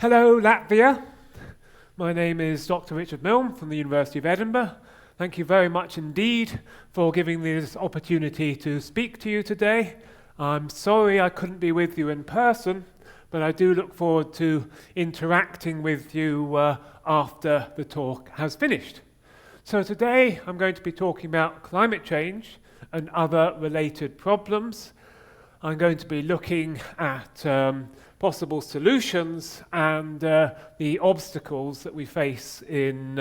Hello, Latvia. My name is Dr. Richard Milne from the University of Edinburgh. Thank you very much indeed for giving me this opportunity to speak to you today. I'm sorry I couldn't be with you in person, but I do look forward to interacting with you after the talk has finished. So today I'm going to be talking about climate change and other related problems. I'm going to be looking at possible solutions and the obstacles that we face in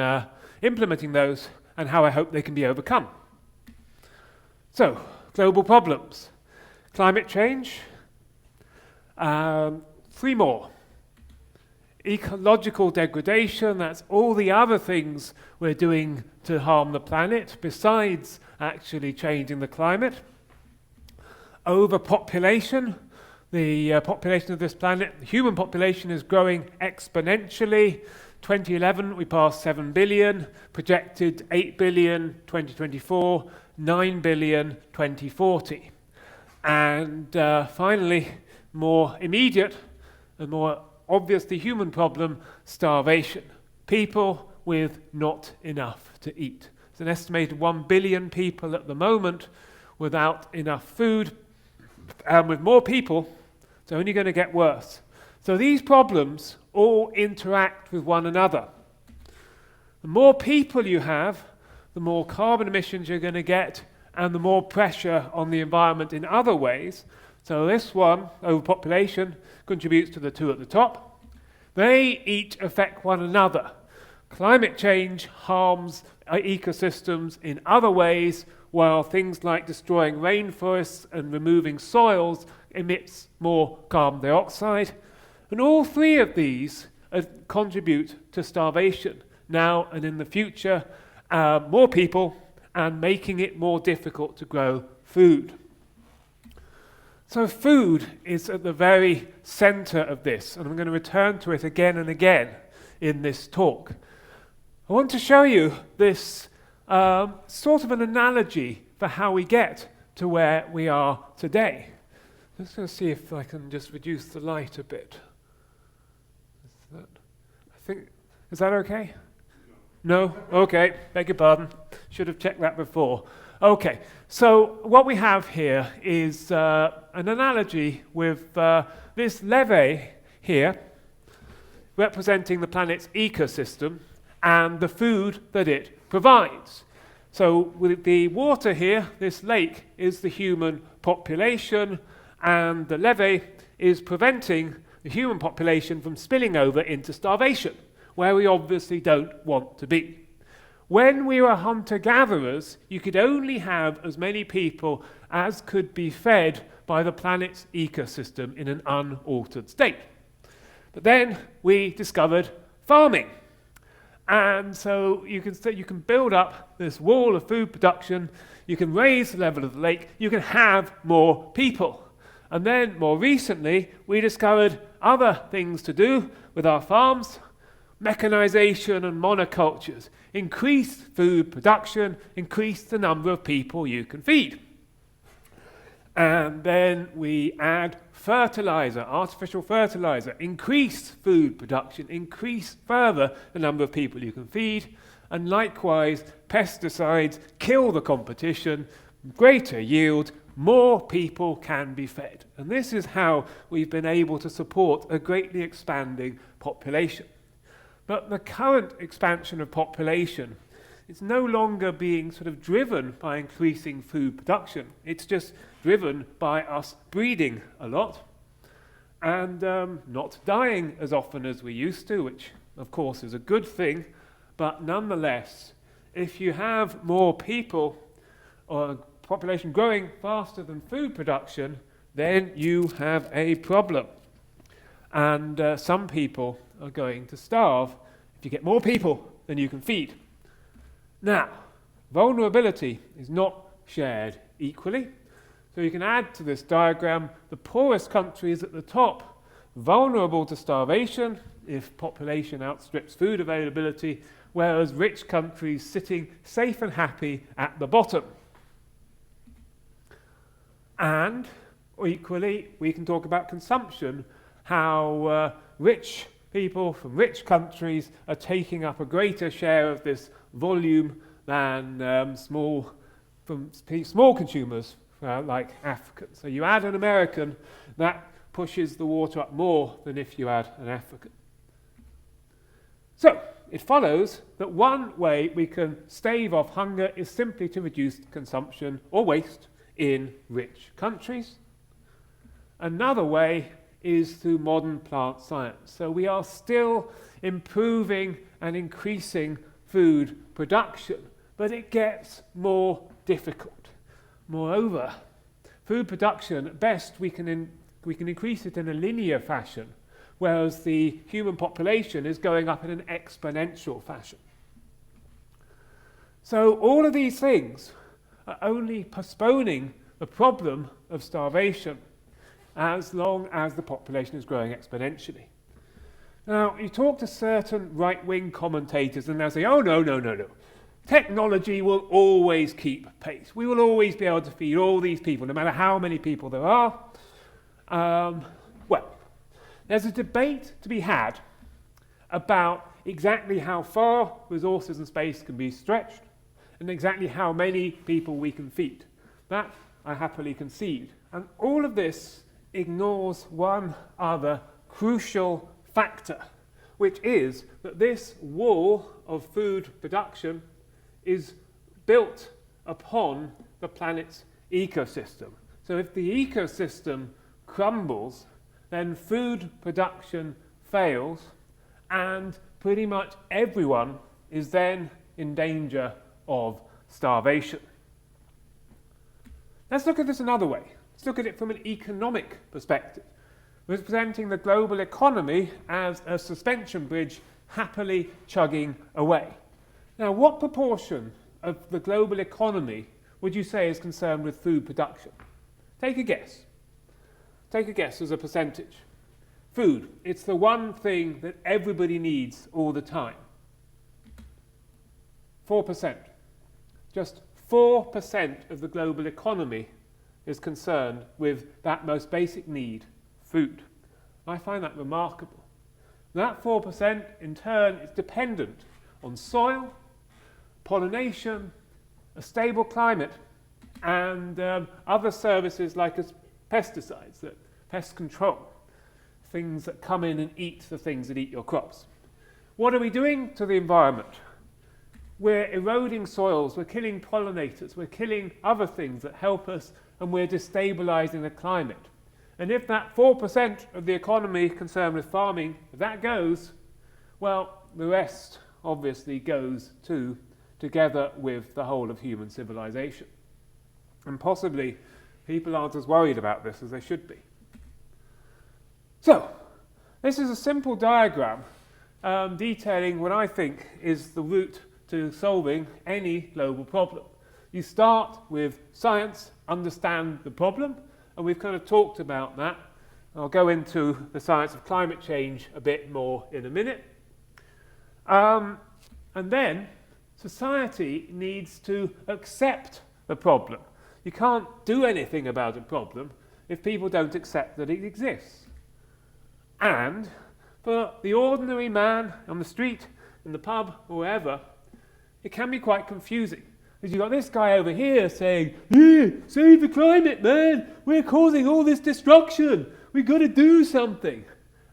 implementing those and how I hope they can be overcome. So, global problems. Climate change. Three more. Ecological degradation, that's all the other things we're doing to harm the planet, besides actually changing the climate. Overpopulation. The population of this planet, the human population, is growing exponentially. 2011, we passed 7 billion, projected 8 billion 2024, 9 billion 2040. And finally, more immediate and more obviously human problem, starvation. People with not enough to eat. There's an estimated 1 billion people at the moment without enough food, and with more people, it's only going to get worse. So these problems all interact with one another. The more people you have, the more carbon emissions you're going to get, and the more pressure on the environment in other ways. So this one, overpopulation, contributes to the two at the top. They each affect one another. Climate change harms ecosystems in other ways, while things like destroying rainforests and removing soils emits more carbon dioxide. And all three of these contribute to starvation now and in the future, more people, and making it more difficult to grow food. So food is at the very center of this, and I'm going to return to it again and again in this talk. I want to show you this sort of an analogy for how we get to where we are today. I'm just going to see if I can just reduce the light a bit. Is that okay? No? Okay, beg your pardon. Should have checked that before. Okay, so what we have here is an analogy with this levee here, representing the planet's ecosystem and the food that it provides. So with the water here, this lake is the human population, and the levee is preventing the human population from spilling over into starvation, where we obviously don't want to be. When we were hunter-gatherers, you could only have as many people as could be fed by the planet's ecosystem in an unaltered state. But then we discovered farming. And so you can build up this wall of food production, you can raise the level of the lake, you can have more people. And then more recently, we discovered other things to do with our farms: mechanization and monocultures, increased food production, increase the number of people you can feed. And then we add fertilizer, artificial fertilizer, increase food production, increase further the number of people you can feed, and likewise pesticides kill the competition, greater yield, more people can be fed. And this is how we've been able to support a greatly expanding population. But the current expansion of population is no longer being sort of driven by increasing food production. It's just driven by us breeding a lot and not dying as often as we used to, which of course is a good thing. But nonetheless, if you have more people or population growing faster than food production, then you have a problem. And some people are going to starve if you get more people than you can feed. Now, vulnerability is not shared equally. So you can add to this diagram the poorest countries at the top, vulnerable to starvation if population outstrips food availability, whereas rich countries sitting safe and happy at the bottom. And equally, we can talk about consumption, how rich people from rich countries are taking up a greater share of this volume than small consumers like Africans. So you add an American, that pushes the water up more than if you add an African. So it follows that one way we can stave off hunger is simply to reduce consumption or waste in rich countries. Another way is through modern plant science. So we are still improving and increasing food production, but it gets more difficult. Moreover, food production, at best, we can increase it in a linear fashion, whereas the human population is going up in an exponential fashion. So all of these things are only postponing the problem of starvation as long as the population is growing exponentially. Now, you talk to certain right-wing commentators and they'll say, oh, no. Technology will always keep pace. We will always be able to feed all these people, no matter how many people there are. Well, there's a debate to be had about exactly how far resources and space can be stretched and exactly how many people we can feed. That I happily concede. And all of this ignores one other crucial factor, which is that this wall of food production is built upon the planet's ecosystem. So if the ecosystem crumbles, then food production fails, and pretty much everyone is then in danger of starvation. Let's look at this another way. Let's look at it from an economic perspective, representing the global economy as a suspension bridge happily chugging away. Now, what proportion of the global economy would you say is concerned with food production? Take a guess. Take a guess as a percentage. Food. It's the one thing that everybody needs all the time. 4%. Just 4% of the global economy is concerned with that most basic need, food. I find that remarkable. That 4% in turn is dependent on soil, pollination, a stable climate, and other services like pesticides, pest control, things that come in and eat the things that eat your crops. What are we doing to the environment? We're eroding soils, we're killing pollinators, we're killing other things that help us, and we're destabilizing the climate. And if that 4% of the economy concerned with farming, if that goes, well, the rest obviously goes too, together with the whole of human civilization. And possibly people aren't as worried about this as they should be. So, this is a simple diagram detailing what I think is the route to solving any global problem. You start with science, understand the problem, and we've kind of talked about that. I'll go into the science of climate change a bit more in a minute. And then society needs to accept the problem. You can't do anything about a problem if people don't accept that it exists. And for the ordinary man on the street, in the pub, or wherever, it can be quite confusing. Because you've got this guy over here saying, yeah, save the climate, man, we're causing all this destruction, we've got to do something.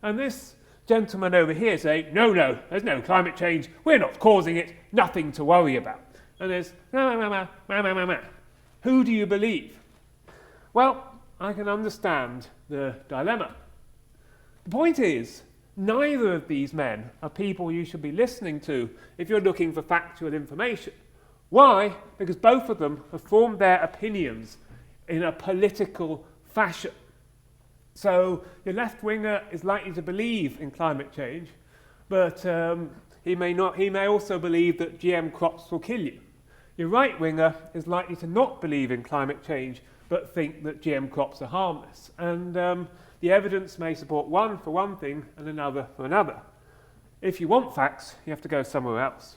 And this gentleman over here saying, no, there's no climate change, we're not causing it, nothing to worry about. And there's, who do you believe? Well, I can understand the dilemma. The point is, neither of these men are people you should be listening to if you're looking for factual information. Why? Because both of them have formed their opinions in a political fashion. So your left-winger is likely to believe in climate change, but he may also believe that GM crops will kill you. Your right-winger is likely to not believe in climate change, but think that GM crops are harmless. And the evidence may support one for one thing and another for another. If you want facts, you have to go somewhere else.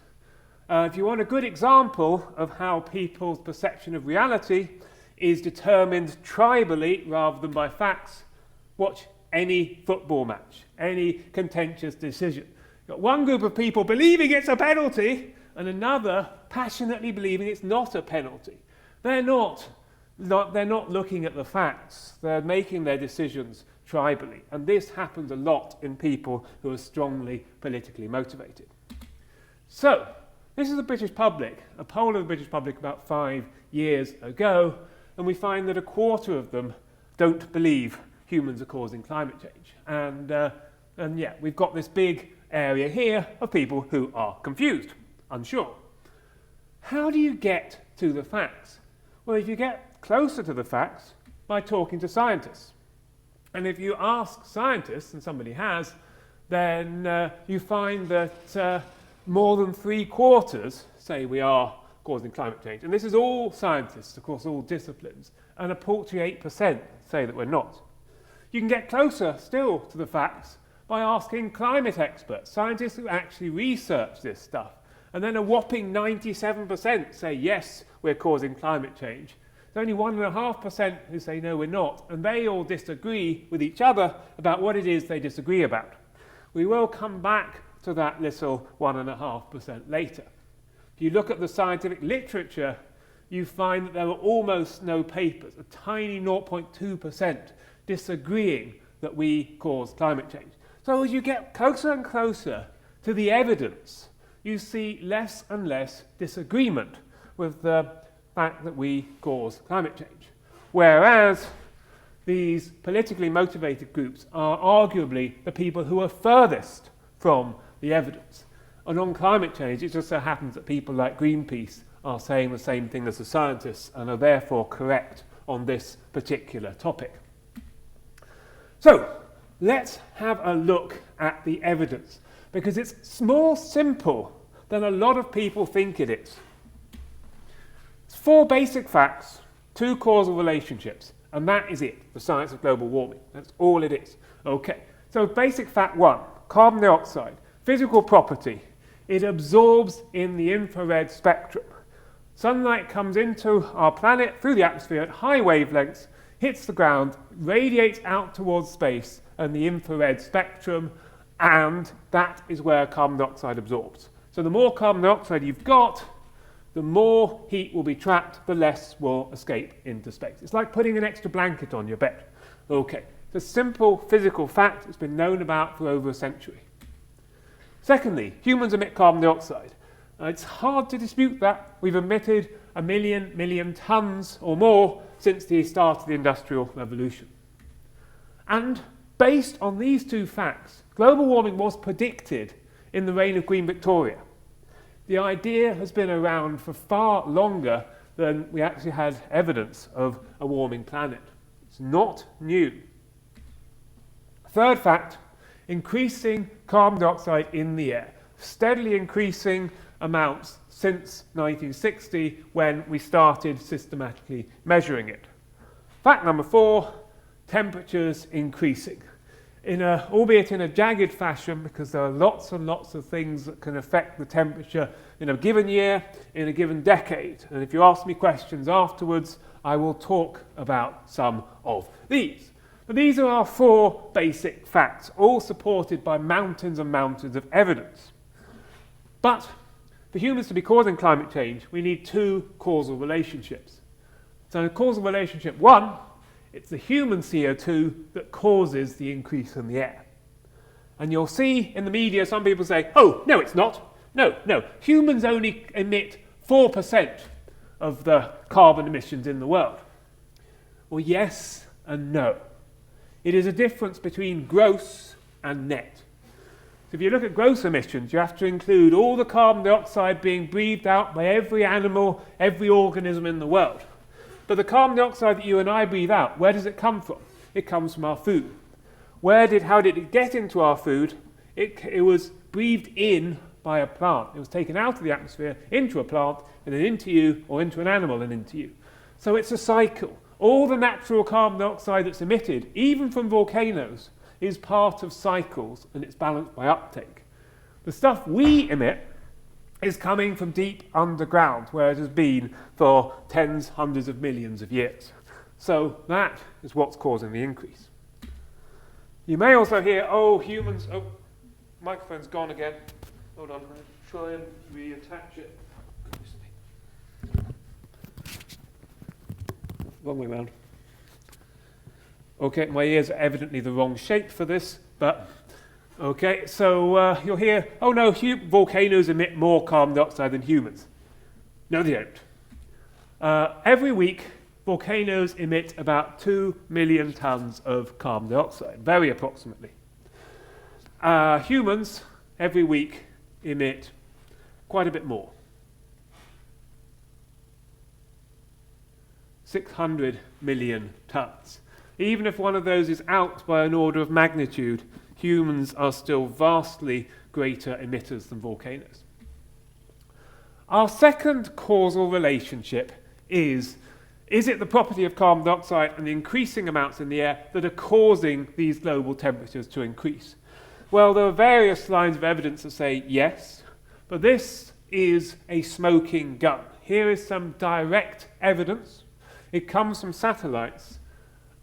If you want a good example of how people's perception of reality is determined tribally rather than by facts, watch any football match, any contentious decision. You've got one group of people believing it's a penalty and another passionately believing it's not a penalty. They're not looking at the facts. They're making their decisions tribally. And this happens a lot in people who are strongly politically motivated. So, this is the British public, a poll of the British public about 5 years ago, and we find that a quarter of them don't believe humans are causing climate change. And yeah, we've got this big area here of people who are confused, unsure. How do you get to the facts? Well, if you get closer to the facts by talking to scientists. And if you ask scientists, and somebody has, then you find that more than 3/4 say we are causing climate change. And this is all scientists across all disciplines. And a paltry 8% say that we're not. You can get closer still to the facts by asking climate experts, scientists who actually research this stuff. And then a whopping 97% say, yes, we're causing climate change. There's only 1.5% who say, no, we're not. And they all disagree with each other about what it is they disagree about. We will come back to that little 1.5% later. If you look at the scientific literature, you find that there are almost no papers, a tiny 0.2% disagreeing that we cause climate change. So as you get closer and closer to the evidence, you see less and less disagreement with the fact that we cause climate change. Whereas these politically motivated groups are arguably the people who are furthest from the evidence. And on climate change, it just so happens that people like Greenpeace are saying the same thing as the scientists and are therefore correct on this particular topic. So, let's have a look at the evidence, because it's more simple than a lot of people think it is. It's 4 basic facts, 2 causal relationships, and that is it, the science of global warming. That's all it is. Okay, so basic fact 1, carbon dioxide, physical property. It absorbs in the infrared spectrum. Sunlight comes into our planet through the atmosphere at high wavelengths, hits the ground, radiates out towards space and the infrared spectrum, and that is where carbon dioxide absorbs. So the more carbon dioxide you've got, the more heat will be trapped, the less will escape into space. It's like putting an extra blanket on your bed. Okay, it's a simple physical fact that's been known about for over a century. Secondly, humans emit carbon dioxide. It's hard to dispute that. We've emitted 1 million tons or more since the start of the Industrial Revolution. And based on these 2 facts, global warming was predicted in the reign of Queen Victoria. The idea has been around for far longer than we actually had evidence of a warming planet. It's not new. Third fact, increasing carbon dioxide in the air, steadily increasing amounts since 1960 when we started systematically measuring it. Fact number 4, temperatures increasing, albeit in a jagged fashion, because there are lots and lots of things that can affect the temperature in a given year, in a given decade. And if you ask me questions afterwards, I will talk about some of these. But these are our 4 basic facts, all supported by mountains and mountains of evidence. But for humans to be causing climate change, we need 2 causal relationships. So causal relationship 1, it's the human CO2 that causes the increase in the air. And you'll see in the media some people say, oh, no, it's not. No, humans only emit 4% of the carbon emissions in the world. Well, yes and no. It is a difference between gross and net. So if you look at gross emissions, you have to include all the carbon dioxide being breathed out by every animal, every organism in the world. But the carbon dioxide that you and I breathe out, where does it come from? It comes from our food. How did it get into our food? It was breathed in by a plant. It was taken out of the atmosphere into a plant and then into you, or into an animal and into you. So it's a cycle. All the natural carbon dioxide that's emitted, even from volcanoes, is part of cycles, and it's balanced by uptake. The stuff we emit is coming from deep underground, where it has been for tens, hundreds of millions of years. So that is what's causing the increase. You may also hear, oh, humans, oh, microphone's gone again. Hold on, I'll try and reattach it. Wrong way round. Okay, my ears are evidently the wrong shape for this, but okay, so you'll hear, oh no, volcanoes emit more carbon dioxide than humans. No, they don't. Every week, volcanoes emit about 2 million tons of carbon dioxide, very approximately. Humans, every week, emit quite a bit more. 600 million tons. Even if one of those is out by an order of magnitude, humans are still vastly greater emitters than volcanoes. Our second causal relationship is it the property of carbon dioxide and the increasing amounts in the air that are causing these global temperatures to increase? Well, there are various lines of evidence that say yes, but this is a smoking gun. Here is some direct evidence. It comes from satellites,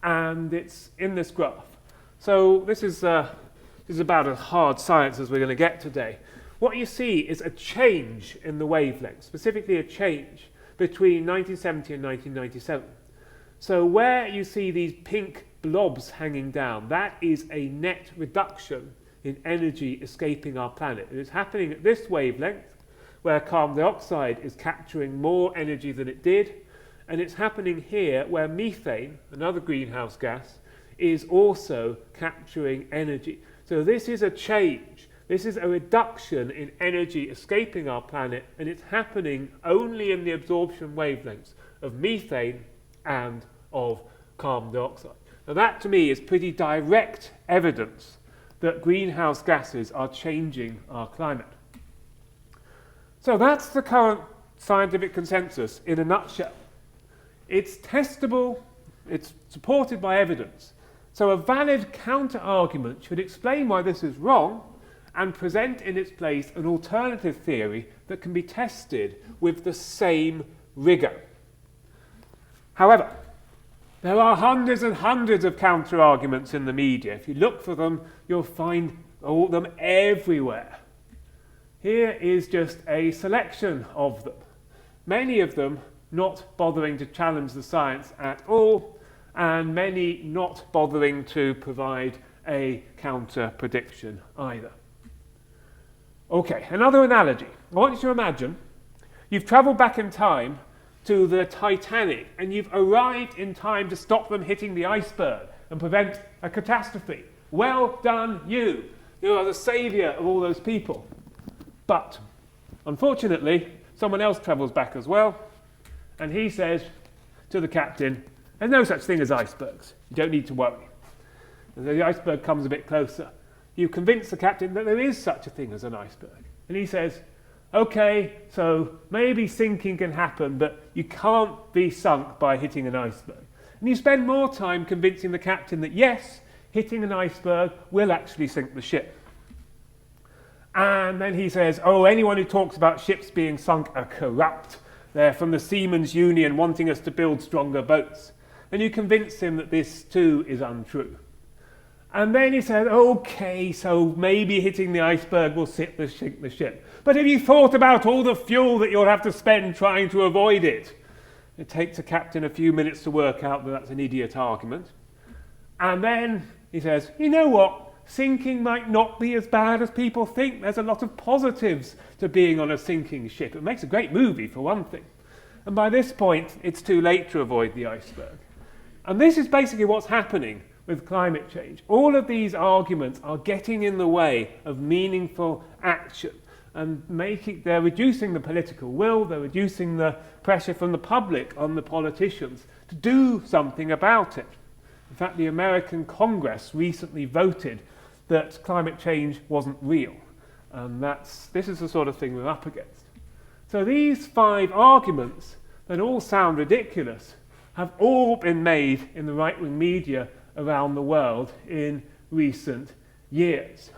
and it's in this graph. So this is about as hard science as we're going to get today. What you see is a change in the wavelength, specifically a change between 1970 and 1997. So where you see these pink blobs hanging down, that is a net reduction in energy escaping our planet. It is happening at this wavelength, where carbon dioxide is capturing more energy than it did, and it's happening here where methane, another greenhouse gas, is also capturing energy. So this is a change. This is a reduction in energy escaping our planet, and it's happening only in the absorption wavelengths of methane and of carbon dioxide. Now that to me is pretty direct evidence that greenhouse gases are changing our climate. So that's the current scientific consensus in a nutshell. It's testable, it's supported by evidence. So a valid counter-argument should explain why this is wrong and present in its place an alternative theory that can be tested with the same rigour. However, there are hundreds and hundreds of counter-arguments in the media. If you look for them, you'll find all them everywhere. Here is just a selection of them. Many of them not bothering to challenge the science at all, and many not bothering to provide a counter-prediction either. Okay, another analogy. I want you to imagine you've travelled back in time to the Titanic, and you've arrived in time to stop them hitting the iceberg and prevent a catastrophe. Well done, you. You are the saviour of all those people. But, unfortunately, someone else travels back as well, and he says to the captain, there's no such thing as icebergs. You don't need to worry. And the iceberg comes a bit closer. You convince the captain that there is such a thing as an iceberg. And he says, okay, so maybe sinking can happen, but you can't be sunk by hitting an iceberg. And you spend more time convincing the captain that yes, hitting an iceberg will actually sink the ship. And then he says, oh, anyone who talks about ships being sunk are corrupt. They're from the Seamen's Union wanting us to build stronger boats. And you convince him that this too is untrue. And then he said, okay, so maybe hitting the iceberg will sink the ship. But have you thought about all the fuel that you'll have to spend trying to avoid it? It takes a captain a few minutes to work out that that's an idiot argument. And then he says, you know what? Sinking might not be as bad as people think. There's a lot of positives to being on a sinking ship. It makes a great movie, for one thing. And by this point, it's too late to avoid the iceberg. And this is basically what's happening with climate change. All of these arguments are getting in the way of meaningful action, and they're reducing the political will, they're reducing the pressure from the public on the politicians to do something about it. In fact, the American Congress recently voted that climate change wasn't real, and this is the sort of thing we're up against. So these 5 arguments that all sound ridiculous have all been made in the right-wing media around the world in recent years.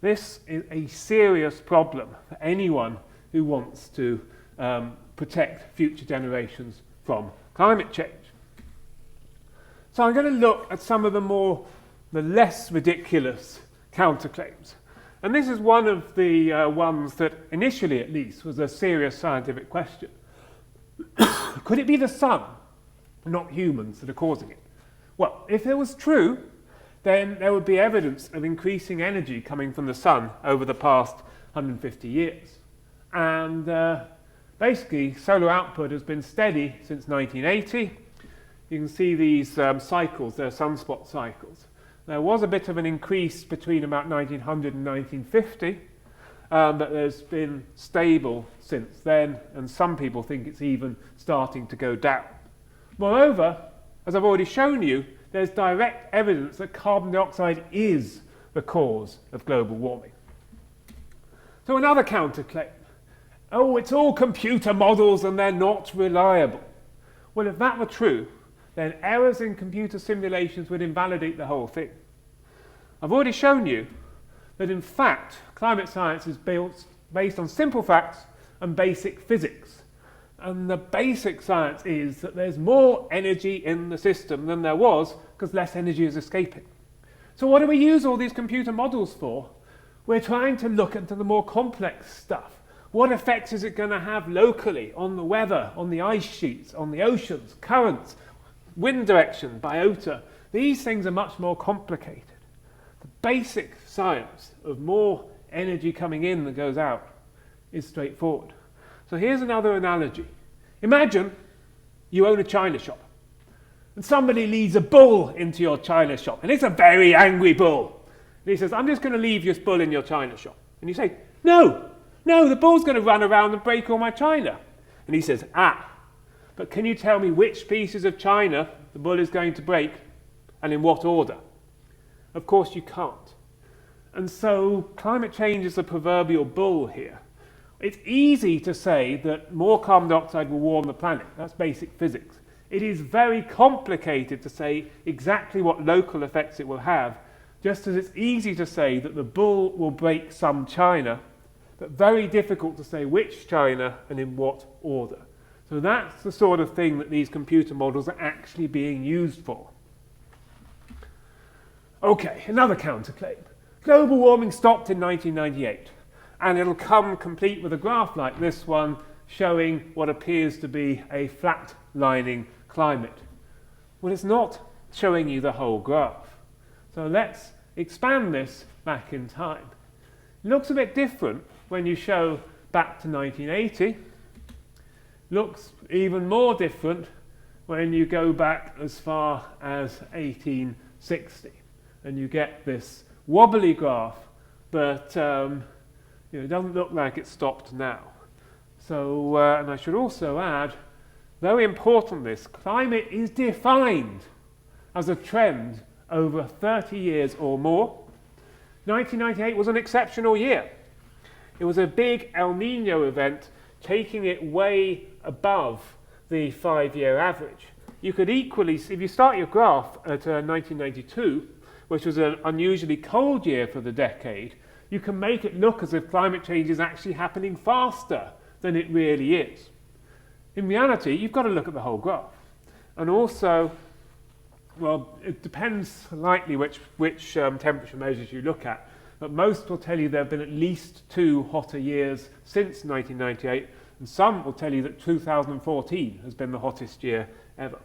This is a serious problem for anyone who wants to protect future generations from climate change. So I'm going to look at some of the more the less ridiculous counterclaims. And this is one of the ones that, initially at least, was a serious scientific question. Could it be the sun, not humans, that are causing it? Well, if it was true, then there would be evidence of increasing energy coming from the sun over the past 150 years. And basically, solar output has been steady since 1980. You can see these cycles, they're sunspot cycles. There was a bit of an increase between about 1900 and 1950, but there's been stable since then, and some people think it's even starting to go down. Moreover, as I've already shown you, there's direct evidence that carbon dioxide is the cause of global warming. So another counterclaim. Oh, it's all computer models and they're not reliable. Well, if that were true, then errors in computer simulations would invalidate the whole thing. I've already shown you that in fact climate science is based on simple facts and basic physics. And the basic science is that there's more energy in the system than there was because less energy is escaping. So what do we use all these computer models for? We're trying to look into the more complex stuff. What effects is it going to have locally on the weather, on the ice sheets, on the oceans, currents, wind direction, biota? These things are much more complicated. The basic science of more energy coming in than goes out is straightforward. So here's another analogy. Imagine you own a china shop and somebody leads a bull into your china shop, and it's a very angry bull. And he says, I'm just going to leave this bull in your china shop. And you say, no, the bull's going to run around and break all my china. And he says, but can you tell me which pieces of china the bull is going to break and in what order? Of course you can't. And so climate change is the proverbial bull here. It's easy to say that more carbon dioxide will warm the planet. That's basic physics. It is very complicated to say exactly what local effects it will have, just as it's easy to say that the bull will break some china, but very difficult to say which china and in what order. So that's the sort of thing that these computer models are actually being used for. Okay, another counterclaim. Global warming stopped in 1998, and it'll come complete with a graph like this one showing what appears to be a flat-lining climate. Well, it's not showing you the whole graph. So let's expand this back in time. It looks a bit different when you show back to 1980. Looks even more different when you go back as far as 1860. And you get this wobbly graph, but it doesn't look like it's stopped now. So, and I should also add, very important this, climate is defined as a trend over 30 years or more. 1998 was an exceptional year. It was a big El Nino event, taking it way above the 5-year average. You could equally, if you start your graph at 1992, which was an unusually cold year for the decade, you can make it look as if climate change is actually happening faster than it really is. In reality, you've got to look at the whole graph. And also, well, it depends slightly which temperature measures you look at, but most will tell you there have been at least 2 hotter years since 1998, and some will tell you that 2014 has been the hottest year ever.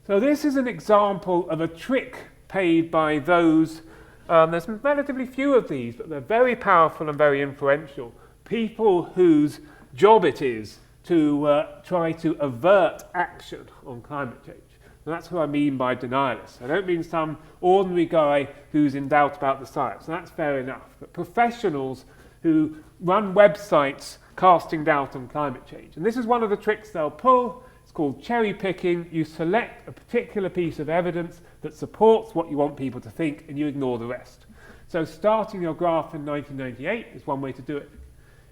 So this is an example of a trick paid by those, there's relatively few of these, but they're very powerful and very influential, people whose job it is to try to avert action on climate change. And that's what I mean by denialists. I don't mean some ordinary guy who's in doubt about the science, and that's fair enough, but professionals who run websites casting doubt on climate change. And this is one of the tricks they'll pull. It's called cherry picking. You select a particular piece of evidence that supports what you want people to think, and you ignore the rest. So starting your graph in 1998 is one way to do it.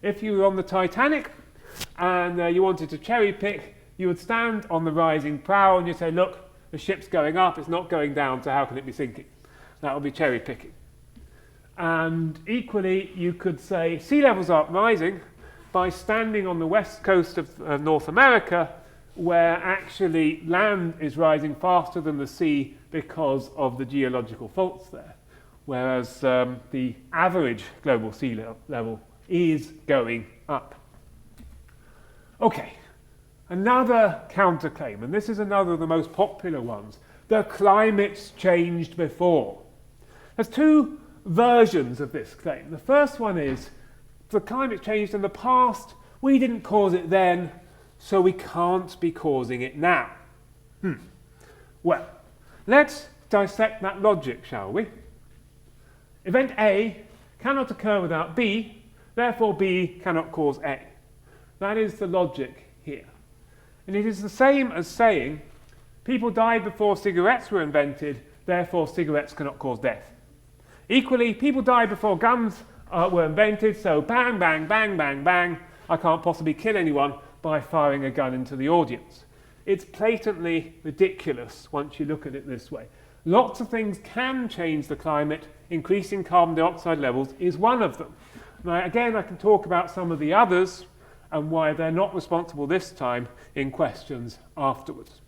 If you were on the Titanic and you wanted to cherry pick, you would stand on the rising prow and you'd say, look, the ship's going up, it's not going down, so how can it be sinking? That would be cherry picking. And equally, you could say sea levels aren't rising by standing on the west coast of North America where actually land is rising faster than the sea because of the geological faults there, whereas the average global sea level is going up. Okay, another counterclaim, and this is another of the most popular ones. The climate's changed before. There's two versions of this claim. The first one is the climate changed in the past, we didn't cause it then, so we can't be causing it now. Well, let's dissect that logic, shall we? Event A cannot occur without B, therefore B cannot cause A. That is the logic here. And it is the same as saying people died before cigarettes were invented, therefore cigarettes cannot cause death. Equally, people died before guns were invented, so bang, bang, bang, bang, bang, I can't possibly kill anyone by firing a gun into the audience. It's blatantly ridiculous once you look at it this way. Lots of things can change the climate. Increasing carbon dioxide levels is one of them. Now, again, I can talk about some of the others and why they're not responsible this time in questions afterwards.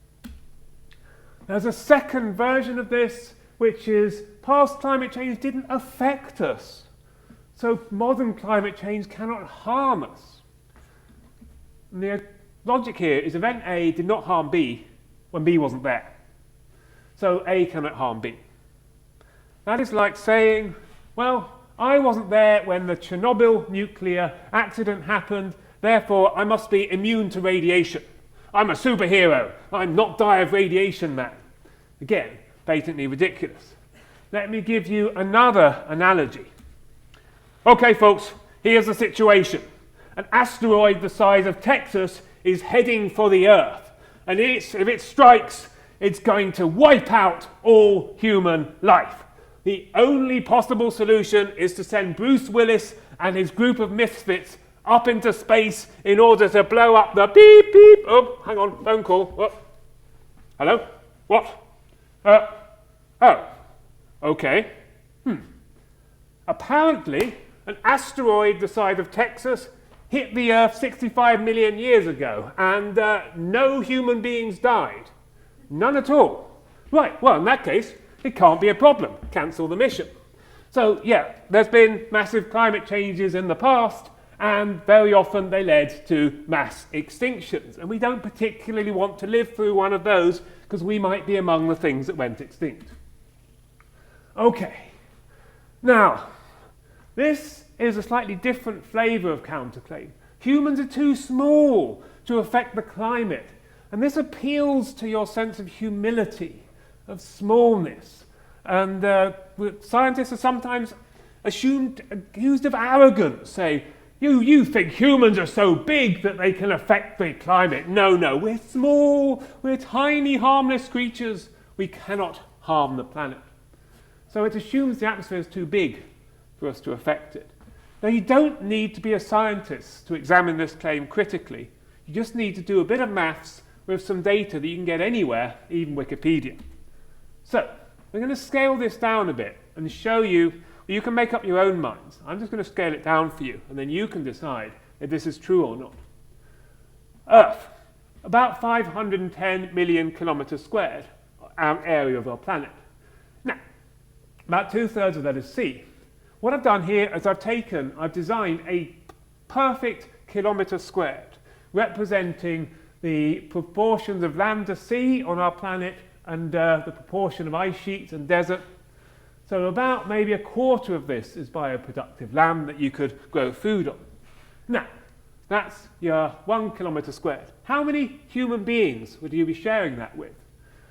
There's a second version of this, which is past climate change didn't affect us. So modern climate change cannot harm us. And the logic here is event A did not harm B when B wasn't there. So A cannot harm B. That is like saying, well, I wasn't there when the Chernobyl nuclear accident happened, therefore I must be immune to radiation. I'm a superhero. I'm not die of radiation man. Again, patently ridiculous. Let me give you another analogy. Okay, folks, here's the situation. An asteroid the size of Texas is heading for the Earth. And if it strikes, it's going to wipe out all human life. The only possible solution is to send Bruce Willis and his group of misfits up into space in order to blow up the beep, beep. Oh, hang on, phone call. What? Hello? What? Oh, okay. Apparently, an asteroid the size of Texas hit the Earth 65 million years ago, and no human beings died. None at all. Right, well, in that case, it can't be a problem. Cancel the mission. So, yeah, there's been massive climate changes in the past, and very often they led to mass extinctions. And we don't particularly want to live through one of those because we might be among the things that went extinct. Okay, now, this is a slightly different flavour of counterclaim. Humans are too small to affect the climate, and this appeals to your sense of humility, of smallness. And scientists are sometimes accused of arrogance, say, you think humans are so big that they can affect the climate. No, we're small, we're tiny, harmless creatures. We cannot harm the planet. So it assumes the atmosphere is too big for us to affect it. Now, you don't need to be a scientist to examine this claim critically. You just need to do a bit of maths with some data that you can get anywhere, even Wikipedia. So, we're going to scale this down a bit and show you, you can make up your own minds. I'm just going to scale it down for you, and then you can decide if this is true or not. Earth, about 510 million kilometres squared, our area of our planet. Now, about 2/3 of that is sea. What I've done here is I've designed a perfect kilometre squared, representing the proportions of land to sea on our planet and the proportion of ice sheets and desert. So about maybe a quarter of this is bioproductive land that you could grow food on. Now, that's your 1 kilometre squared. How many human beings would you be sharing that with?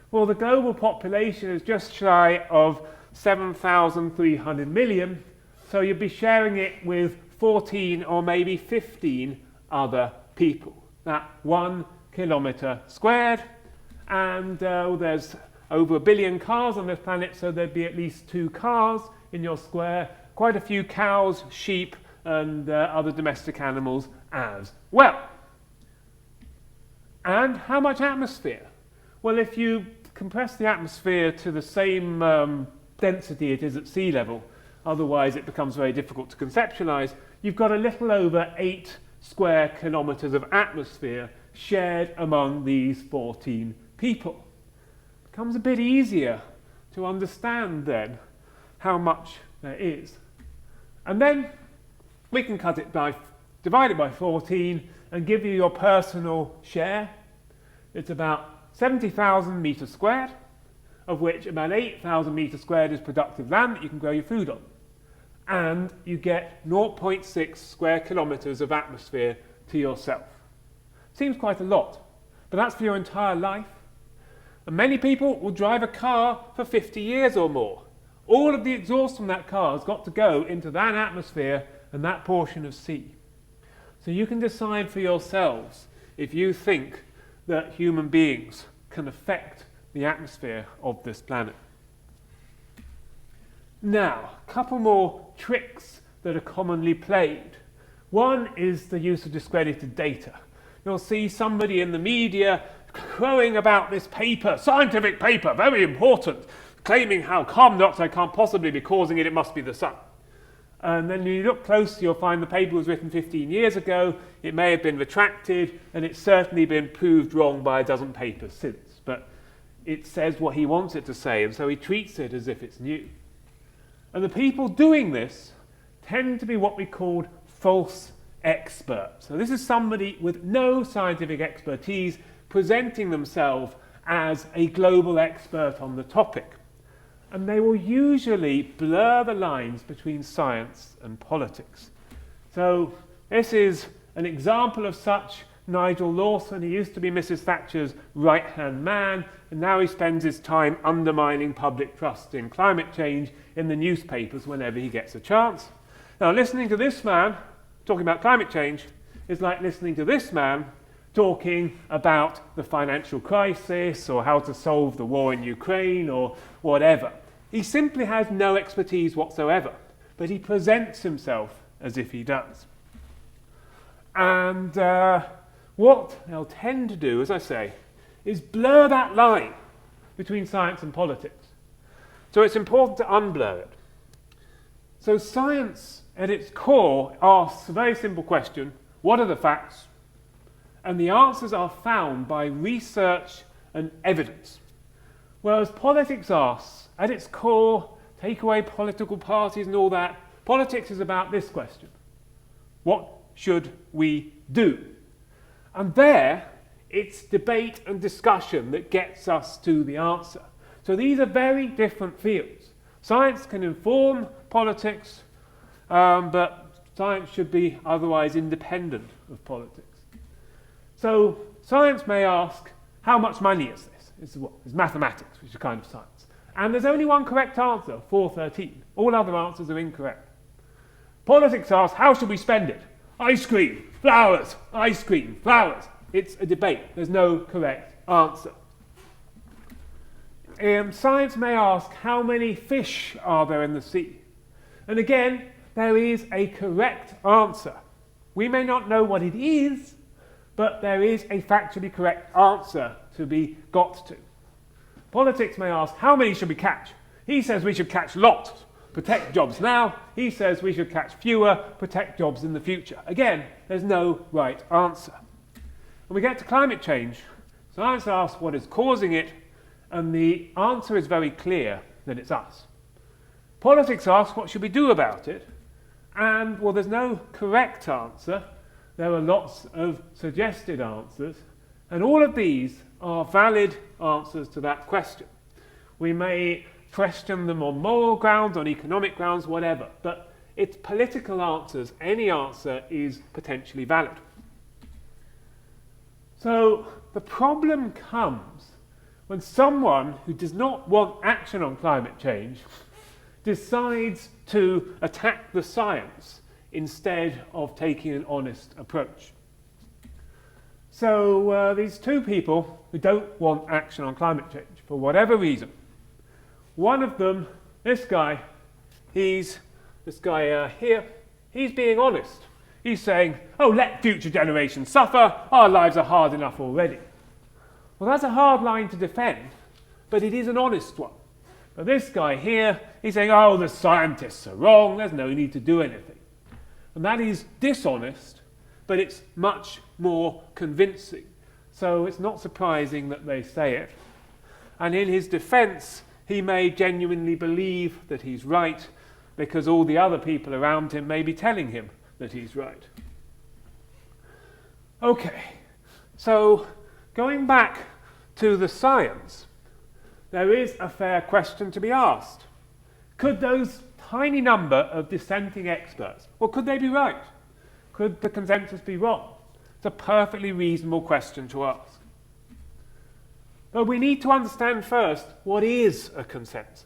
Well, the global population is just shy of 7,300 million, so you'd be sharing it with 14 or maybe 15 other people. That 1 kilometre squared, and there's over 1 billion cars on this planet, so there'd be at least 2 cars in your square, quite a few cows, sheep, and other domestic animals as well. And how much atmosphere? Well, if you compress the atmosphere to the same density it is at sea level, otherwise it becomes very difficult to conceptualize, you've got a little over 8 square kilometres of atmosphere shared among these 14 people. It becomes a bit easier to understand then how much there is. And then we can divide it by 14 and give you your personal share. It's about 70,000 metres squared, of which about 8,000 metres squared is productive land that you can grow your food on. And you get 0.6 square kilometres of atmosphere to yourself. Seems quite a lot, but that's for your entire life. And many people will drive a car for 50 years or more. All of the exhaust from that car has got to go into that atmosphere and that portion of sea. So you can decide for yourselves if you think that human beings can affect the atmosphere of this planet. Now, a couple more tricks that are commonly played. One is the use of discredited data. You'll see somebody in the media crowing about this paper, scientific paper, very important, claiming how carbon dioxide can't possibly be causing it, it must be the sun. And then when you look closely, you'll find the paper was written 15 years ago, it may have been retracted, and it's certainly been proved wrong by a dozen papers since. But it says what he wants it to say, and so he treats it as if it's new. And the people doing this tend to be what we call false experts. So this is somebody with no scientific expertise presenting themselves as a global expert on the topic. And they will usually blur the lines between science and politics. So this is an example of such. Nigel Lawson, he used to be Mrs. Thatcher's right-hand man, and now he spends his time undermining public trust in climate change in the newspapers whenever he gets a chance. Now, listening to this man talking about climate change is like listening to this man talking about the financial crisis or how to solve the war in Ukraine or whatever. He simply has no expertise whatsoever, but he presents himself as if he does. And what they'll tend to do, as I say, is blur that line between science and politics. So it's important to unblur it. So science, at its core, asks a very simple question: what are the facts? And the answers are found by research and evidence. Whereas politics asks, at its core, take away political parties and all that, politics is about this question: what should we do? And there, it's debate and discussion that gets us to the answer. So these are very different fields. Science can inform politics, but science should be otherwise independent of politics. So science may ask, how much money is this? It's mathematics, which is a kind of science. And there's only one correct answer, 413. All other answers are incorrect. Politics asks, how should we spend it? Ice cream, flowers, ice cream, flowers. It's a debate. There's no correct answer. Science may ask, how many fish are there in the sea? And again, there is a correct answer. We may not know what it is, but there is a factually correct answer to be got to. Politics may ask, how many should we catch? He says we should catch lots, protect jobs now. He says we should catch fewer, protect jobs in the future. Again, there's no right answer. When we get to climate change, science asks what is causing it, and the answer is very clear that it's us. Politics asks what should we do about it, and well, there's no correct answer. There are lots of suggested answers, and all of these are valid answers to that question. We may question them on moral grounds, on economic grounds, whatever, but it's political answers. Any answer is potentially valid. So the problem comes when someone who does not want action on climate change decides to attack the science instead of taking an honest approach. So these two people who don't want action on climate change for whatever reason. One of them, this guy here, he's being honest. He's saying, oh, let future generations suffer, our lives are hard enough already. Well, that's a hard line to defend, but it is an honest one. But this guy here, he's saying, oh, the scientists are wrong, there's no need to do anything. And that is dishonest, but it's much more convincing. so it's not surprising that they say it. And in his defense, he may genuinely believe that he's right because all the other people around him may be telling him that he's right. Okay, so going back to the science, there is a fair question to be asked. Could those tiny number of dissenting experts, or could they be right? Could the consensus be wrong? It's a perfectly reasonable question to ask. But we need to understand first what is a consensus.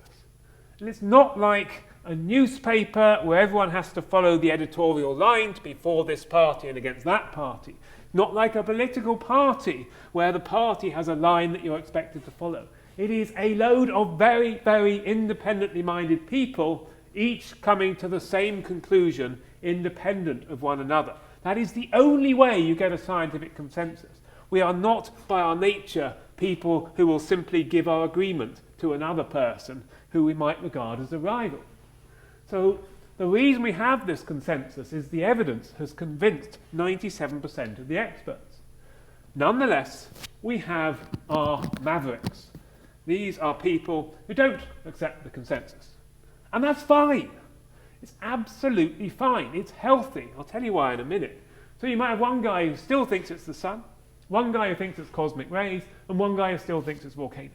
And it's not like a newspaper where everyone has to follow the editorial line to be for this party and against that party. Not like a political party where the party has a line that you're expected to follow. It is a load of very, very independently minded people, each coming to the same conclusion independent of one another. That is the only way you get a scientific consensus. We are not, by our nature, people who will simply give our agreement to another person who we might regard as a rival. So the reason we have this consensus is the evidence has convinced 97% of the experts. Nonetheless, we have our mavericks. These are people who don't accept the consensus. And that's fine. It's absolutely fine. It's healthy. I'll tell you why in a minute. So you might have one guy who still thinks it's the sun, one guy who thinks it's cosmic rays, and one guy who still thinks it's volcanoes.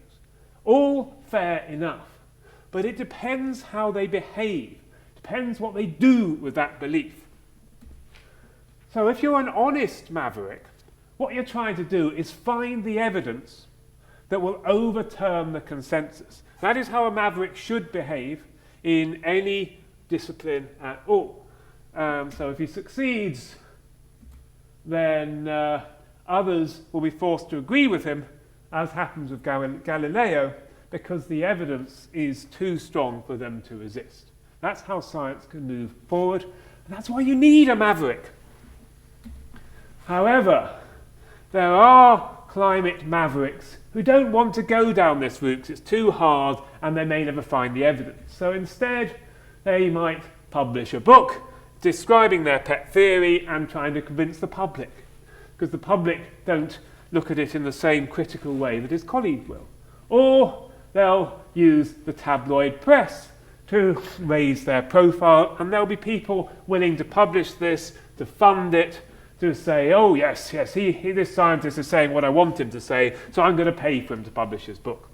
All fair enough. But it depends how they behave. Depends what they do with that belief. So if you're an honest maverick, what you're trying to do is find the evidence that will overturn the consensus. That is how a maverick should behave in any discipline at all. So if he succeeds, then others will be forced to agree with him, as happens with Galileo, because the evidence is too strong for them to resist. That's how science can move forward, and that's why you need a maverick. However, there are climate mavericks who don't want to go down this route because it's too hard and they may never find the evidence. So instead, they might publish a book describing their pet theory and trying to convince the public, because the public don't look at it in the same critical way that his colleagues will. Or they'll use the tabloid press to raise their profile, and there'll be people willing to publish this, to fund it, to say, oh yes, this scientist is saying what I want him to say, so I'm going to pay for him to publish his book.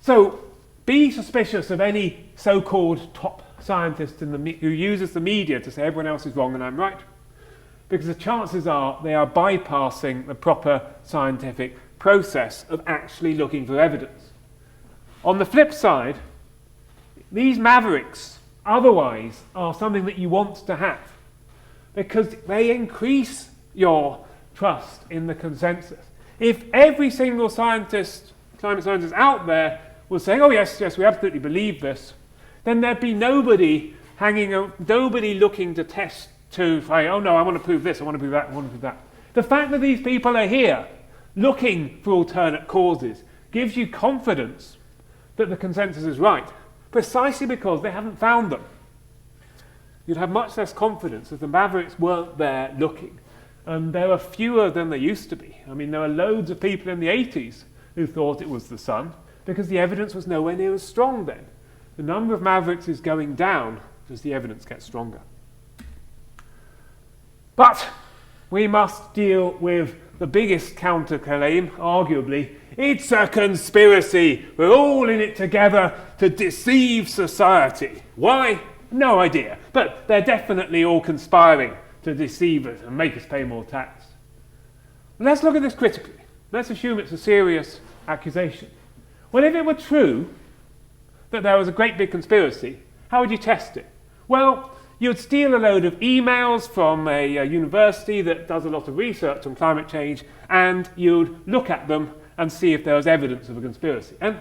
So be suspicious of any so-called top scientist who uses the media to say everyone else is wrong and I'm right, because the chances are they are bypassing the proper scientific process of actually looking for evidence. On the flip side, these mavericks otherwise are something that you want to have, because they increase your trust in the consensus. If every single climate scientist out there was saying, oh yes, we absolutely believe this, then there'd be nobody looking to test to say, oh no, I want to prove this, I want to prove that, I want to prove that. The fact that these people are here looking for alternate causes gives you confidence that the consensus is right, precisely because they haven't found them. You'd have much less confidence if the mavericks weren't there looking. And there are fewer than there used to be. I mean, there were loads of people in the 80s who thought it was the sun, because the evidence was nowhere near as strong then. The number of mavericks is going down as the evidence gets stronger. But we must deal with the biggest counterclaim, arguably. It's a conspiracy. We're all in it together to deceive society. Why? No idea. But they're definitely all conspiring to deceive us and make us pay more tax. Let's look at this critically. Let's assume it's a serious accusation. Well, if it were true that there was a great big conspiracy, how would you test it? Well, you'd steal a load of emails from a university that does a lot of research on climate change, and you'd look at them and see if there was evidence of a conspiracy. And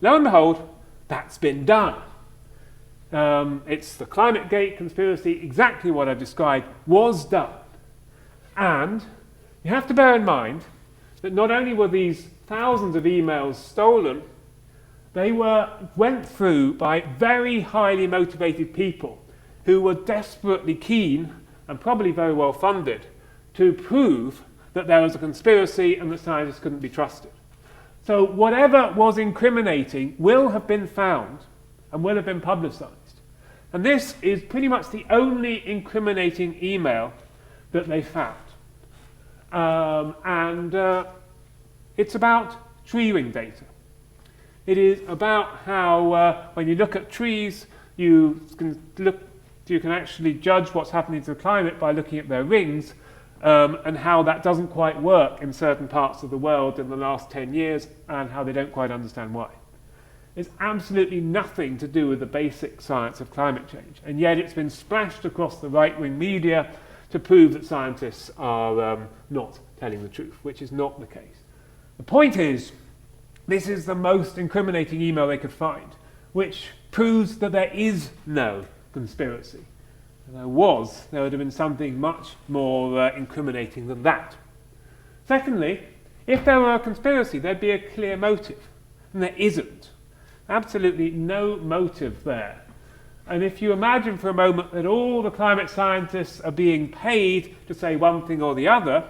lo and behold, that's been done. It's the ClimateGate conspiracy, exactly what I've described, was done. And you have to bear in mind that not only were these thousands of emails stolen, they went through by very highly motivated people who were desperately keen, and probably very well funded, to prove that there was a conspiracy and that scientists couldn't be trusted. So whatever was incriminating will have been found and will have been publicised. And this is pretty much the only incriminating email that they found. It's about tree ring data. It is about how when you look at trees, you can actually judge what's happening to the climate by looking at their rings, and how that doesn't quite work in certain parts of the world in the last 10 years, and how they don't quite understand why. It's absolutely nothing to do with the basic science of climate change, and yet it's been splashed across the right-wing media to prove that scientists are not telling the truth, which is not the case. The point is, this is the most incriminating email they could find, which proves that there is no conspiracy. If there was, there would have been something much more incriminating than that. Secondly, if there were a conspiracy, there'd be a clear motive, and there isn't. Absolutely no motive there. And if you imagine for a moment that all the climate scientists are being paid to say one thing or the other,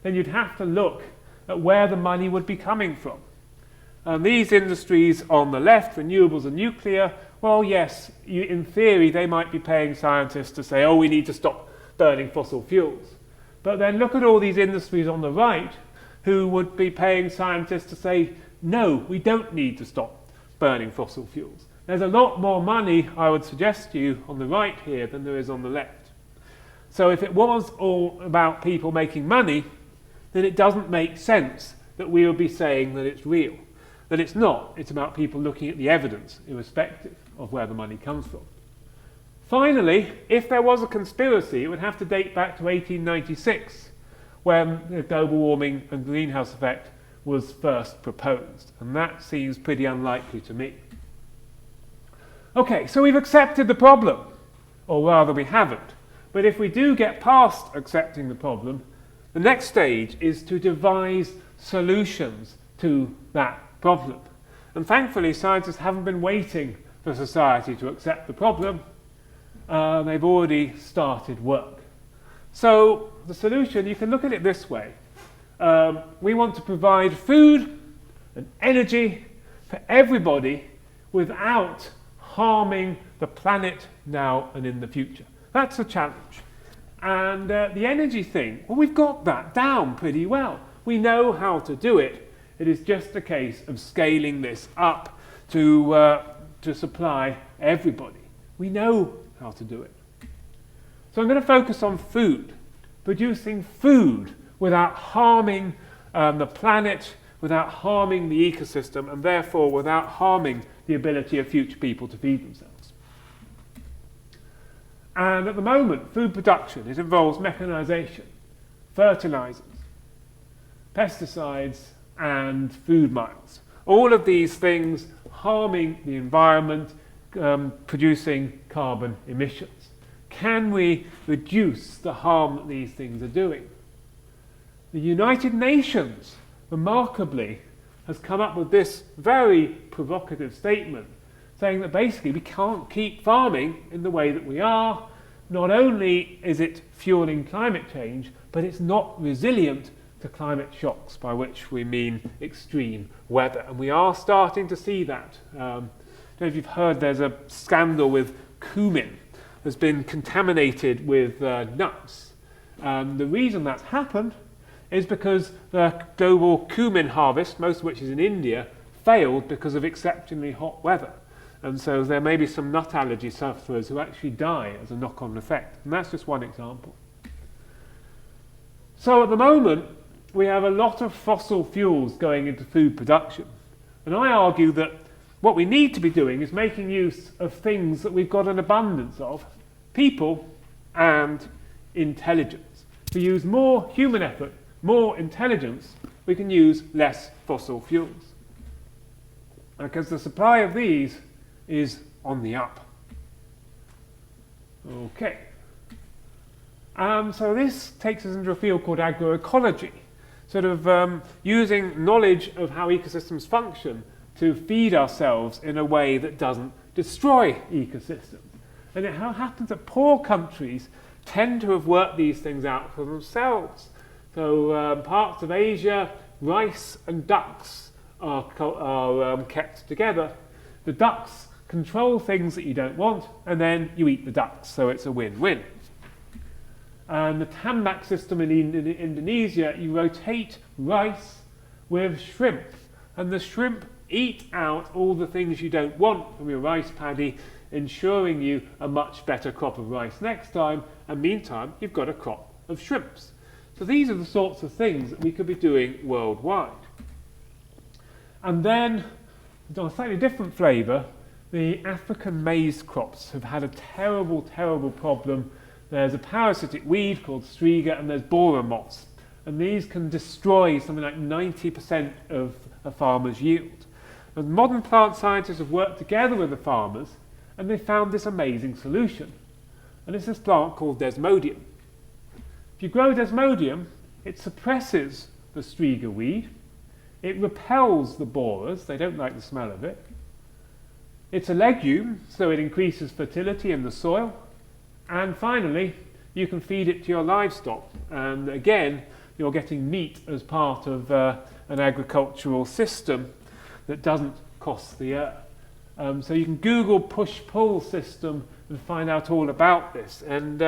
then you'd have to look at where the money would be coming from. And these industries on the left, renewables and nuclear, well, yes, in theory they might be paying scientists to say, oh, we need to stop burning fossil fuels. But then look at all these industries on the right who would be paying scientists to say, no, we don't need to stop burning fossil fuels. There's a lot more money, I would suggest to you, on the right here than there is on the left. So if it was all about people making money, then it doesn't make sense that we would be saying that it's real. That it's not. It's about people looking at the evidence, irrespective of where the money comes from. Finally, if there was a conspiracy, it would have to date back to 1896, when the global warming and greenhouse effect was first proposed. And that seems pretty unlikely to me. Okay, so we've accepted the problem, or rather we haven't. But if we do get past accepting the problem, the next stage is to devise solutions to that problem. And thankfully, scientists haven't been waiting for society to accept the problem. They've already started work. So the solution, you can look at it this way. We want to provide food and energy for everybody without harming the planet now and in the future. That's a challenge. And the energy thing, well, we've got that down pretty well. We know how to do it. It is just a case of scaling this up to supply everybody. We know how to do it. So I'm going to focus on food, producing food without harming the planet, without harming the ecosystem, and therefore without harming the ability of future people to feed themselves. And at the moment, food production, it involves mechanization, fertilizers, pesticides, and food miles. All of these things harming the environment, producing carbon emissions. Can we reduce the harm that these things are doing? The United Nations, remarkably, has come up with this very provocative statement, saying that basically we can't keep farming in the way that we are. Not only is it fueling climate change, but it's not resilient to climate shocks, by which we mean extreme weather. And we are starting to see that. I don't know if you've heard, there's a scandal with cumin that's been contaminated with nuts. The reason that's happened is because the global cumin harvest, most of which is in India, failed because of exceptionally hot weather. And so there may be some nut allergy sufferers who actually die as a knock-on effect. And that's just one example. So at the moment, we have a lot of fossil fuels going into food production. And I argue that what we need to be doing is making use of things that we've got an abundance of, people and intelligence. If we use more human effort, more intelligence, we can use less fossil fuels. Because the supply of these is on the up. Okay. So this takes us into a field called agroecology, sort of using knowledge of how ecosystems function to feed ourselves in a way that doesn't destroy ecosystems. And it happens that poor countries tend to have worked these things out for themselves. So parts of Asia, rice and ducks are kept together. The ducks control things that you don't want, and then you eat the ducks, so it's a win-win. And the tambak system in Indonesia, you rotate rice with shrimp, and the shrimp eat out all the things you don't want from your rice paddy, ensuring you a much better crop of rice next time, and meantime you've got a crop of shrimps. So these are the sorts of things that we could be doing worldwide. And then, on a slightly different flavour, the African maize crops have had a terrible, terrible problem. There's a parasitic weed called striga, and there's borer moths. And these can destroy something like 90% of a farmer's yield. And modern plant scientists have worked together with the farmers, and they found this amazing solution. And it's this plant called desmodium. If you grow desmodium, it suppresses the striga weed, it repels the borers, they don't like the smell of it. It's a legume, so it increases fertility in the soil. And finally, you can feed it to your livestock. And again, you're getting meat as part of an agricultural system that doesn't cost the earth. So you can Google push-pull system and find out all about this. And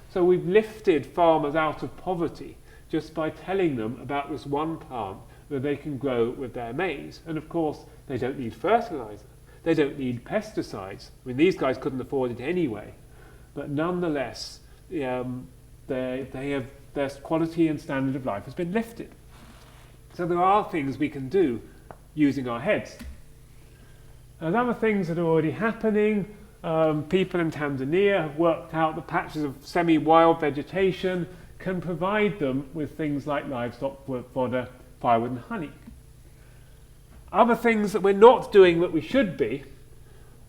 so we've lifted farmers out of poverty just by telling them about this one plant that they can grow with their maize. And of course, they don't need fertilizer. They don't need pesticides. I mean, these guys couldn't afford it anyway. But nonetheless, their quality and standard of life has been lifted. So there are things we can do using our heads. And other things that are already happening, people in Tanzania have worked out that patches of semi-wild vegetation can provide them with things like livestock fodder, firewood and honey. Other things that we're not doing that we should be,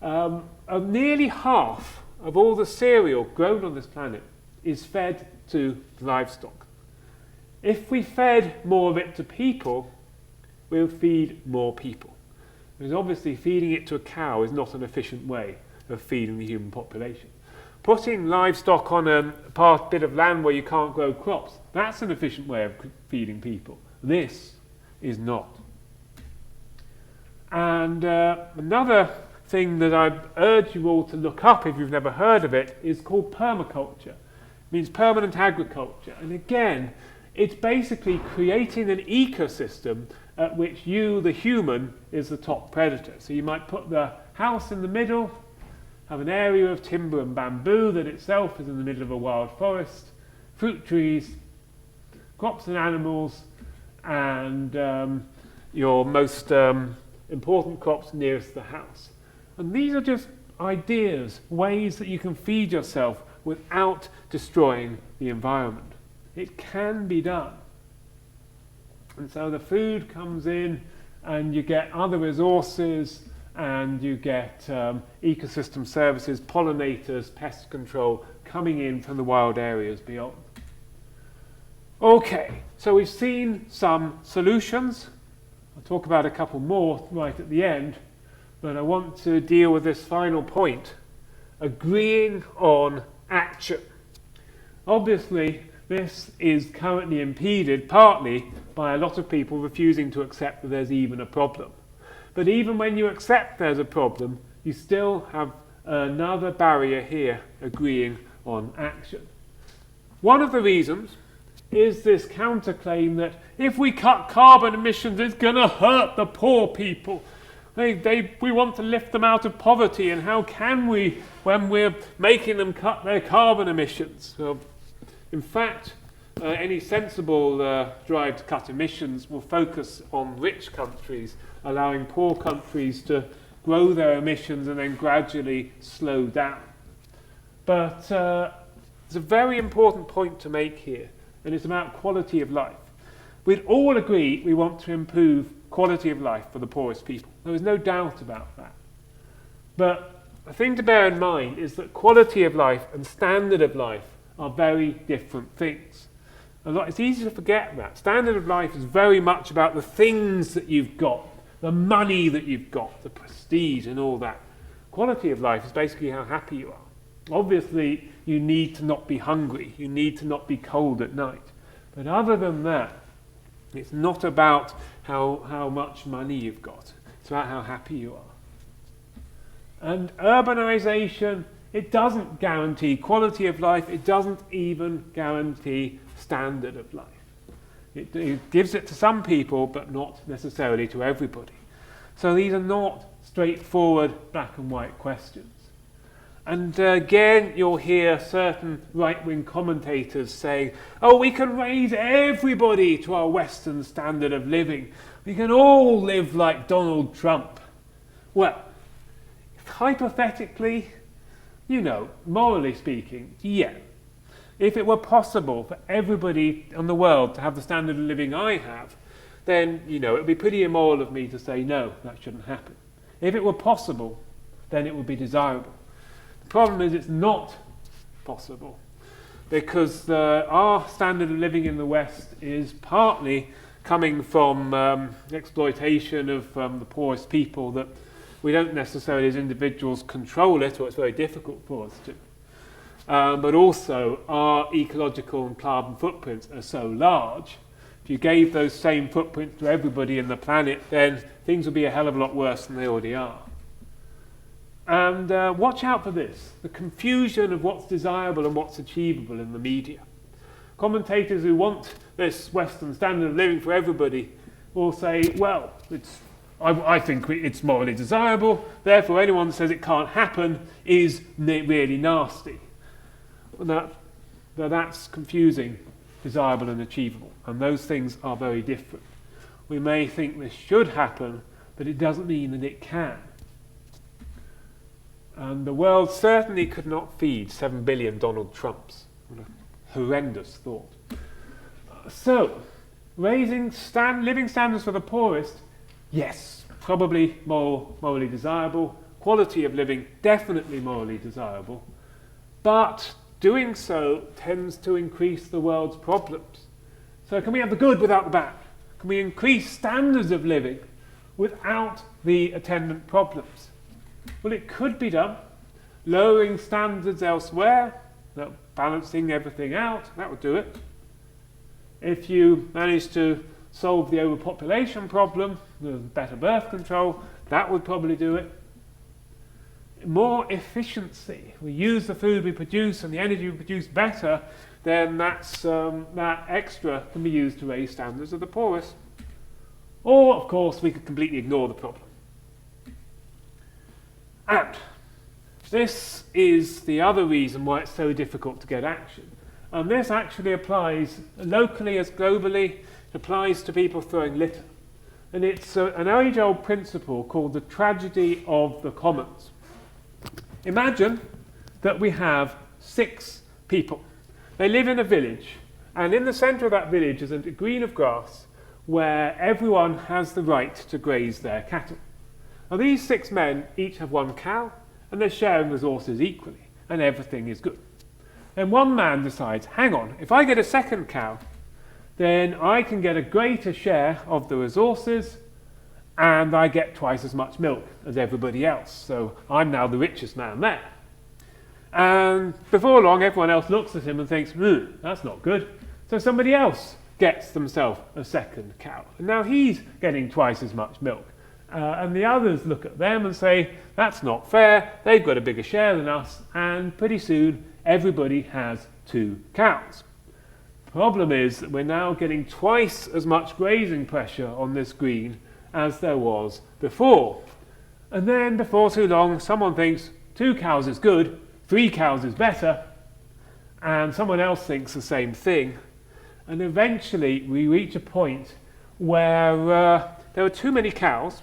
nearly half of all the cereal grown on this planet is fed to livestock. If we fed more of it to people, we'll feed more people. Because obviously feeding it to a cow is not an efficient way of feeding the human population. Putting livestock on a bit of land where you can't grow crops, that's an efficient way of feeding people. This is not. And another thing that I urge you all to look up if you've never heard of it is called permaculture. It means permanent agriculture. And again, it's basically creating an ecosystem at which you, the human, is the top predator. So you might put the house in the middle, have an area of timber and bamboo that itself is in the middle of a wild forest, fruit trees, crops and animals, and your most important crops nearest the house. And these are just ideas, ways that you can feed yourself without destroying the environment. It can be done. And so the food comes in and you get other resources and you get ecosystem services, pollinators, pest control coming in from the wild areas beyond. Okay, so we've seen some solutions. I'll talk about a couple more right at the end, but I want to deal with this final point, agreeing on action. Obviously, this is currently impeded partly by a lot of people refusing to accept that there's even a problem. But even when you accept there's a problem, you still have another barrier here, agreeing on action. One of the reasons is this counterclaim that if we cut carbon emissions, it's going to hurt the poor people. We want to lift them out of poverty, and how can we when we're making them cut their carbon emissions? Well, in fact, any sensible drive to cut emissions will focus on rich countries, allowing poor countries to grow their emissions and then gradually slow down. But there's a very important point to make here, and it's about quality of life. We'd all agree we want to improve quality of life for the poorest people. There is no doubt about that. But the thing to bear in mind is that quality of life and standard of life are very different things. It's easy to forget that. Standard of life is very much about the things that you've got, the money that you've got, the prestige and all that. Quality of life is basically how happy you are. Obviously, you need to not be hungry. You need to not be cold at night. But other than that, it's not about how much money you've got. It's about how happy you are. And urbanisation, it doesn't guarantee quality of life. It doesn't even guarantee standard of life. It gives it to some people, but not necessarily to everybody. So these are not straightforward black and white questions. And again, you'll hear certain right-wing commentators saying, oh, we can raise everybody to our Western standard of living. We can all live like Donald Trump. Well, hypothetically, morally speaking, yeah. If it were possible for everybody in the world to have the standard of living I have, then, it would be pretty immoral of me to say, no, that shouldn't happen. If it were possible, then it would be desirable. The problem is it's not possible, because our standard of living in the West is partly coming from exploitation of the poorest people, that we don't necessarily as individuals control it, or it's very difficult for us to. But also our ecological and carbon footprints are so large. If you gave those same footprints to everybody in the planet, then things would be a hell of a lot worse than they already are. And watch out for this, the confusion of what's desirable and what's achievable in the media. Commentators who want this Western standard of living for everybody will say, well, I think it's morally desirable, therefore anyone that says it can't happen is really nasty. Well, that's confusing desirable and achievable, and those things are very different. We may think this should happen, but it doesn't mean that it can. And the world certainly could not feed 7 billion Donald Trumps. What a horrendous thought. So, raising living standards for the poorest, yes, probably morally desirable. Quality of living, definitely morally desirable. But doing so tends to increase the world's problems. So can we have the good without the bad? Can we increase standards of living without the attendant problems? Well, it could be done. Lowering standards elsewhere, balancing everything out, that would do it. If you manage to solve the overpopulation problem with better birth control, that would probably do it. More efficiency. We use the food we produce and the energy we produce better, then that extra can be used to raise standards of the poorest. Or, of course, we could completely ignore the problem. And this is the other reason why it's so difficult to get action. And this actually applies locally as globally. It applies to people throwing litter. And it's an age-old principle called the tragedy of the commons. Imagine that we have 6 people. They live in a village, and in the centre of that village is a green of grass where everyone has the right to graze their cattle. Now these 6 men each have 1 cow, and they're sharing resources equally, and everything is good. Then one man decides, hang on, if I get a second cow, then I can get a greater share of the resources, and I get twice as much milk as everybody else. So I'm now the richest man there. And before long, everyone else looks at him and thinks, that's not good. So somebody else gets themselves a second cow. And now he's getting twice as much milk. And the others look at them and say, that's not fair. They've got a bigger share than us. And pretty soon, everybody has 2 cows. The problem is that we're now getting twice as much grazing pressure on this green as there was before. And then before too long, someone thinks 2 cows is good, 3 cows is better, and someone else thinks the same thing. And eventually we reach a point where there are too many cows,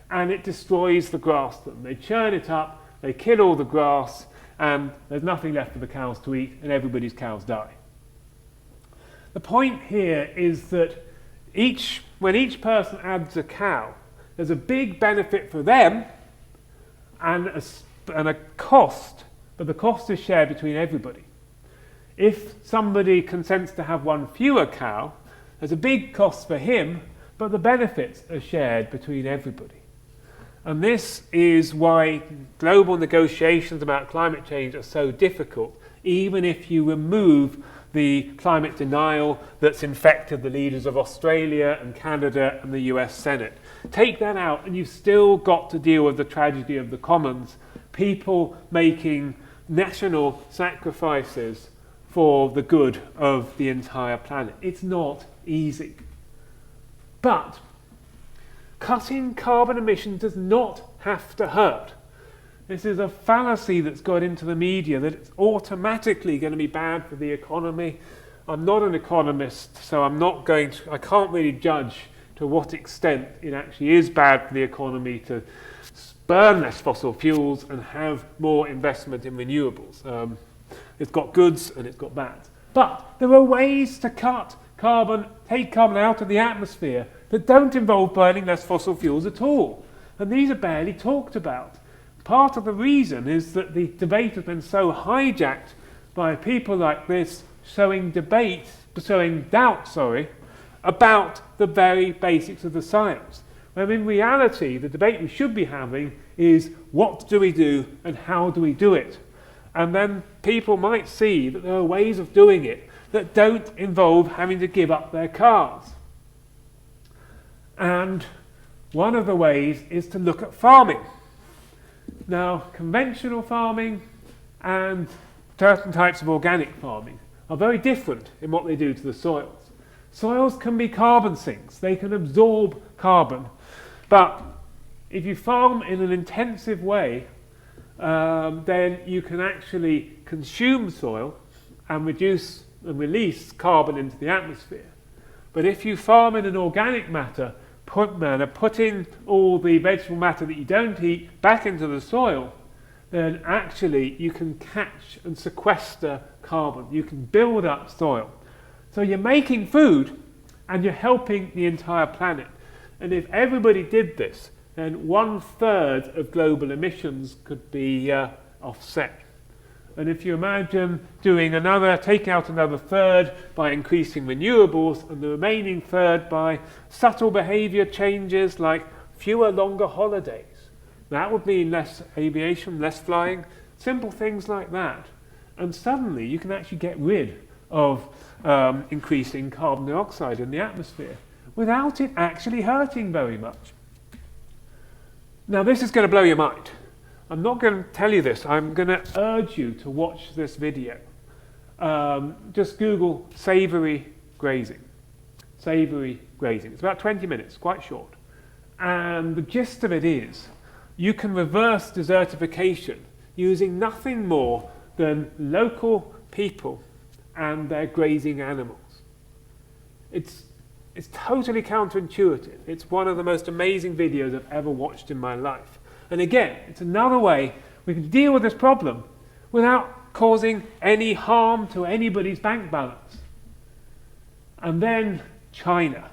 and it destroys the grass. They churn it up, they kill all the grass, and there's nothing left for the cows to eat, and everybody's cows die. The point here is that when each person adds a cow, there's a big benefit for them and a cost, but the cost is shared between everybody. If somebody consents to have 1 fewer cow, there's a big cost for him, but the benefits are shared between everybody. And this is why global negotiations about climate change are so difficult, even if you remove the climate denial that's infected the leaders of Australia and Canada and the US Senate. Take that out and you've still got to deal with the tragedy of the commons, people making national sacrifices for the good of the entire planet. It's not easy. But cutting carbon emissions does not have to hurt. This is a fallacy that's got into the media that it's automatically going to be bad for the economy. I'm not an economist, so I can't really judge to what extent it actually is bad for the economy to burn less fossil fuels and have more investment in renewables. It's got goods and it's got bads. But there are ways to cut carbon, take carbon out of the atmosphere that don't involve burning less fossil fuels at all. And these are barely talked about. Part of the reason is that the debate has been so hijacked by people like this showing doubt about the very basics of the science. When in reality, the debate we should be having is what do we do and how do we do it? And then people might see that there are ways of doing it that don't involve having to give up their cars. And one of the ways is to look at farming. Now, conventional farming and certain types of organic farming are very different in what they do to the soils. Soils can be carbon sinks, they can absorb carbon, but if you farm in an intensive way, then you can actually consume soil and reduce and release carbon into the atmosphere. But if you farm in an organic manner, putting all the vegetable matter that you don't eat back into the soil, then actually you can catch and sequester carbon. You can build up soil. So you're making food and you're helping the entire planet. And if everybody did this, then 1/3 of global emissions could be offset. And if you imagine taking out another third by increasing renewables and the remaining third by subtle behaviour changes like fewer longer holidays, that would mean less aviation, less flying, simple things like that. And suddenly you can actually get rid of increasing carbon dioxide in the atmosphere without it actually hurting very much. Now this is going to blow your mind. I'm not going to tell you this. I'm going to urge you to watch this video. Just Google savoury grazing. Savoury grazing. It's about 20 minutes, quite short. And the gist of it is you can reverse desertification using nothing more than local people and their grazing animals. It's totally counterintuitive. It's one of the most amazing videos I've ever watched in my life. And again, it's another way we can deal with this problem without causing any harm to anybody's bank balance. And then China.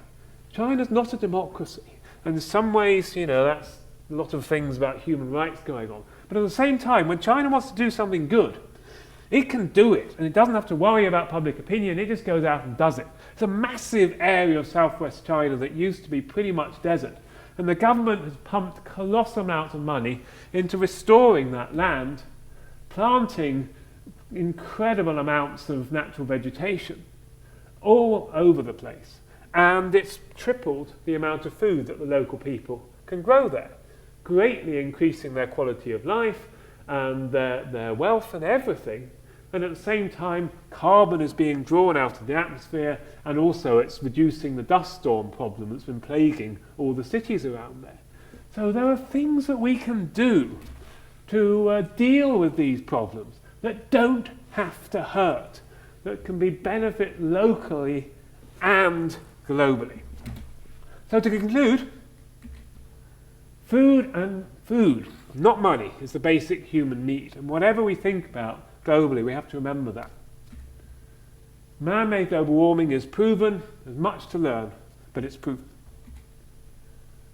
China's not a democracy. And in some ways, that's a lot of things about human rights going on. But at the same time, when China wants to do something good, it can do it. And it doesn't have to worry about public opinion. It just goes out and does it. It's a massive area of southwest China that used to be pretty much desert. And the government has pumped colossal amounts of money into restoring that land, planting incredible amounts of natural vegetation all over the place. And it's tripled the amount of food that the local people can grow there, greatly increasing their quality of life and their wealth and everything. And at the same time, carbon is being drawn out of the atmosphere, and also it's reducing the dust storm problem that's been plaguing all the cities around there. So there are things that we can do to deal with these problems that don't have to hurt, that can be benefit locally and globally. So to conclude, food, not money, is the basic human need. And whatever we think about globally, we have to remember that. Man-made global warming is proven. There's much to learn, but it's proven.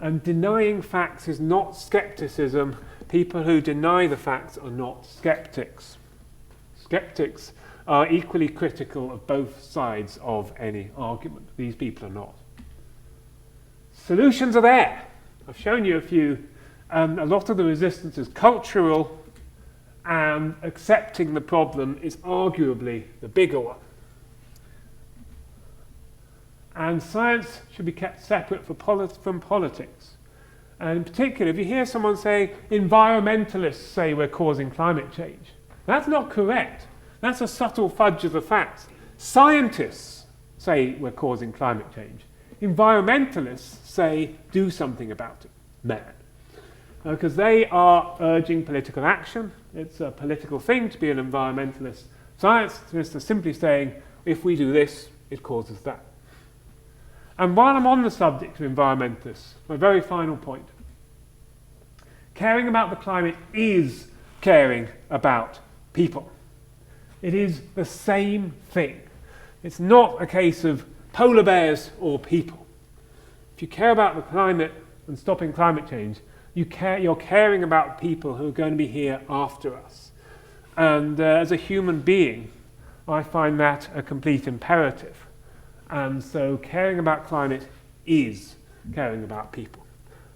And denying facts is not skepticism. People who deny the facts are not skeptics. Skeptics are equally critical of both sides of any argument. These people are not. Solutions are there. I've shown you a few. A lot of the resistance is cultural, and accepting the problem is arguably the bigger one. and science should be kept separate from politics. And in particular, if you hear someone say, environmentalists say we're causing climate change, that's not correct. That's a subtle fudge of the facts. Scientists say we're causing climate change. Environmentalists say do something about it, man. Because they are urging political action. It's a political thing to be an environmentalist. Scientists are simply saying, if we do this, it causes that. And while I'm on the subject of environmentalists, my very final point. Caring about the climate is caring about people. It is the same thing. It's not a case of polar bears or people. If you care about the climate and stopping climate change, you're caring about people who are going to be here after us. And as a human being, I find that a complete imperative. And so caring about climate is caring about people.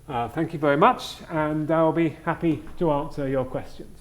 Thank you very much, and I'll be happy to answer your questions.